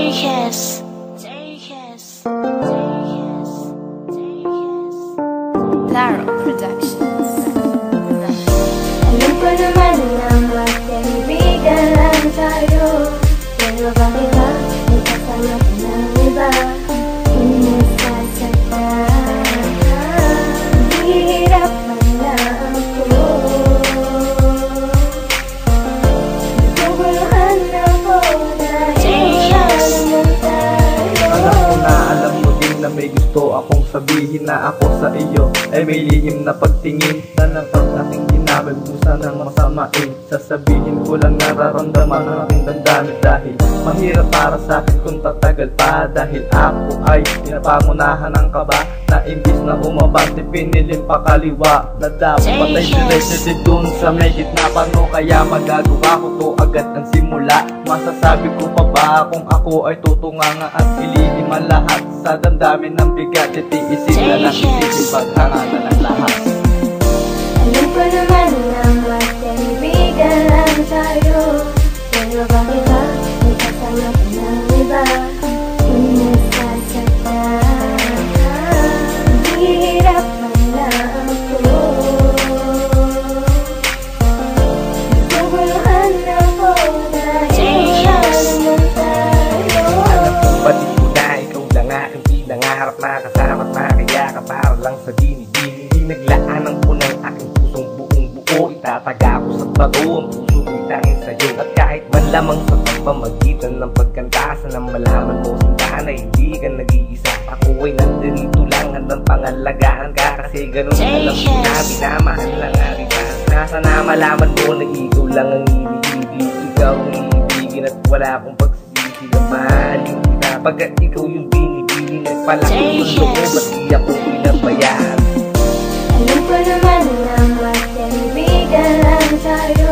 JKS. Laro Productions. Alam ko naman na magkaibigan lang tayo, pero bakit ba may kasama ka ng iba? Sinasasaktan ka, hihirapan na ako. Naguguluhan ako dahil naman tayo. Alam mo din na may gusto akong sabihin, na ako sa iyo ay may lihim na pagtingin, na napag aking ginagawa ng masamain. Sasabihin ko lang nararamdaman ng aking damdamin, dahil mahirap para sa akin kung tatagal pa, dahil ako ay pinapangunahan ng kaba, na imbis na umabante piniling pakaliwa, na dapat ay diretso dun sa may gitna. Paano kaya magagawa ko to agad ang simula? Masasabi ko pa ba kung ako ay tutunganga at ilihim ang lahat sa damdamin ng bigat? Itiisin na lang, isipin paghanganan ng lahat. Alam ko naman na magkaibigan lang tayo, pero bakit ba may kasama ka ng iba? Sinasasaktan ka, hihirapan na ako. Naguguluhan ako dahil naman tayo. Alam kong batid ko na ikaw lang aking pinangarap, makasama at makayakap para lang sa dini-dini. Hindi naglaan ang punang aking pusong buong buo, itataga ko sa bato ang puso ko'y tangin sa'yo. At kahit man lamang sa pagpamagitan ng pagkantasa, na malaman mo sinta na hindi ka nag-iisa. Ako ay nandito lang handang pangalagaan ka, kasi ganun alam ko na minamahal lang nga kita. Nasa na malaman mo na ikaw lang ang iniibig, ikaw ang iibigin at wala akong pagsisisi na mahalin kita. Pagkat ikaw yung binibili, nagpalaki ng loob at di ako pinabayaan. Alam ko naman na magkaibigan lang tayo,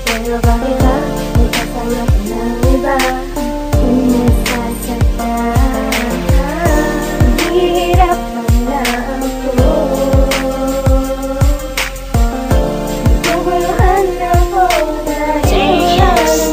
pero bakit ba may kasama ka ng iba? Sinasasaktan ka, hihirapan na ako. Naguguluhan ako dahil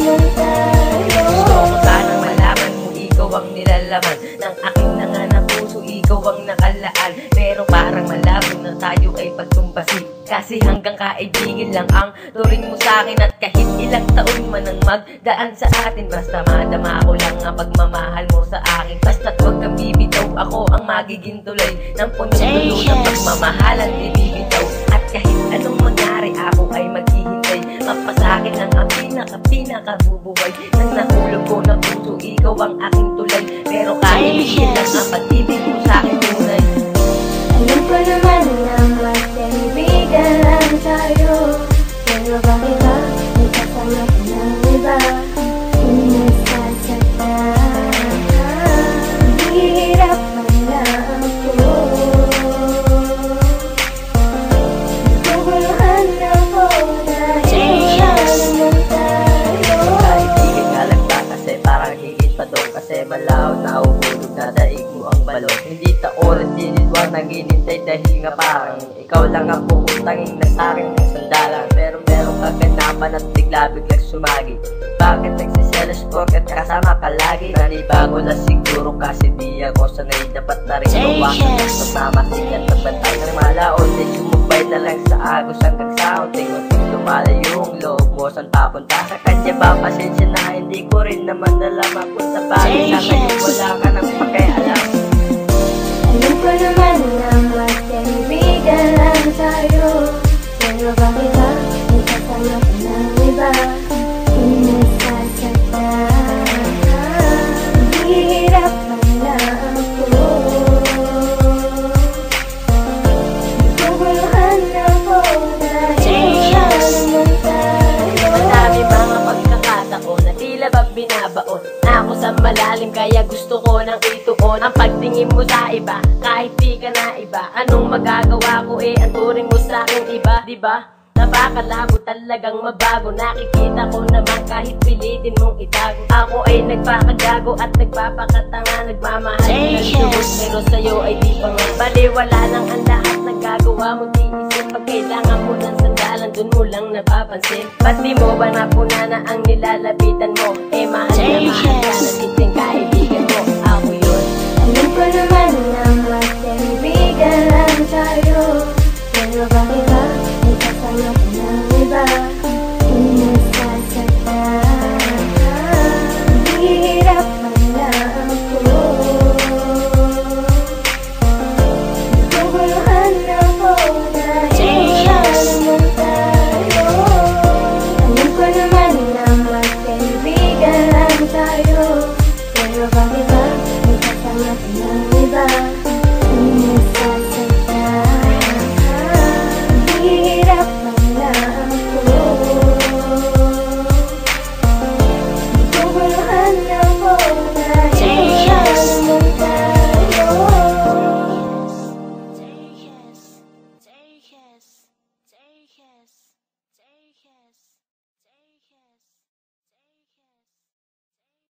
naman tayo. Gusto ko sanang malaman mo ikaw ang nilalaman ng aking nanganang puso, ikaw ang nakalaan. Pero parang malabo na tayo ay pagtumbasi, kasi hanggang kaibigan lang ang turing mo sa'kin. At kahit ilang taon man ang magdaan sa atin, basta madama ko lang ang pagmamahal mo sa akin. Basta't huwag kang bibitaw, ako ang magiging tulay ng punong-dulo ng pagmamahalan di bibitaw. At kahit anong mangyari, ako ay maghihintay, mapasakin lang ang pinaka-bubuhay nang nahulog ko na puso, ikaw ang aking tulay. Pero kaibigan lang ang pag-ibig mo sa'kin tunay. Alam ko naman na magkaibigan lang tayo, pero bakit ba may kasama ka ng iba? Sinasasaktan ka, hihirapan na ako. Naguguluhan ako dahil naman tayo. Kaibigan nga lang ba kasi parang higit pa doon, kasi malaw na uhulog na daig mo ang balon. Hindi ta oras dinitwang nang hinintay, dahil nga parang ikaw lang ang puputangin na sa'kin ng sandalan. Pero merong kaganapan at bigla-biglang sumagi. Bakit nagsiselos porket kasama ka lagi? Nanibago na siguro kasi di ako sanay, dapat na rin gawakan sa mamasikat at bantay ng malaon. Di sumubay na lang sa agos hanggang sa unting-unting lumalayo yung loob mo. Saan papunta? Sa kanya ba? Pasensya na, hindi ko rin naman nalaman kung sa bagay sa ngayon wala ka nang pakialam. Alam ko naman na magkaibigan lang tayo, pero bakit ba may kasama ka ng iba? Sinasasaktan ka, hihirapan na ako. Naguguluhan ako dahil naman tayo. Madami mga pagkakataon na tila ba binabaon na ako sa malalim, kaya gusto ko nang ituon ang pagtingin mo sa iba. Kahit di ka na iba, anong magagawa ko ang turing mo sa'kin iba, diba? Napakalabo talagang mabago, nakikita ko naman kahit pilitin mong itago. Ako ay nagpapagago at nagpapakatanga, nagmamahal ng lubos, pero sa'yo ay di pa nga. Baliwala lang ang lahat ng gagawa mo, di isip pag kailangan mo ng sandalan, dun mo lang napapansin. Ba't di mo ba napuna na ang nilalapitan mo? Mahal na mahal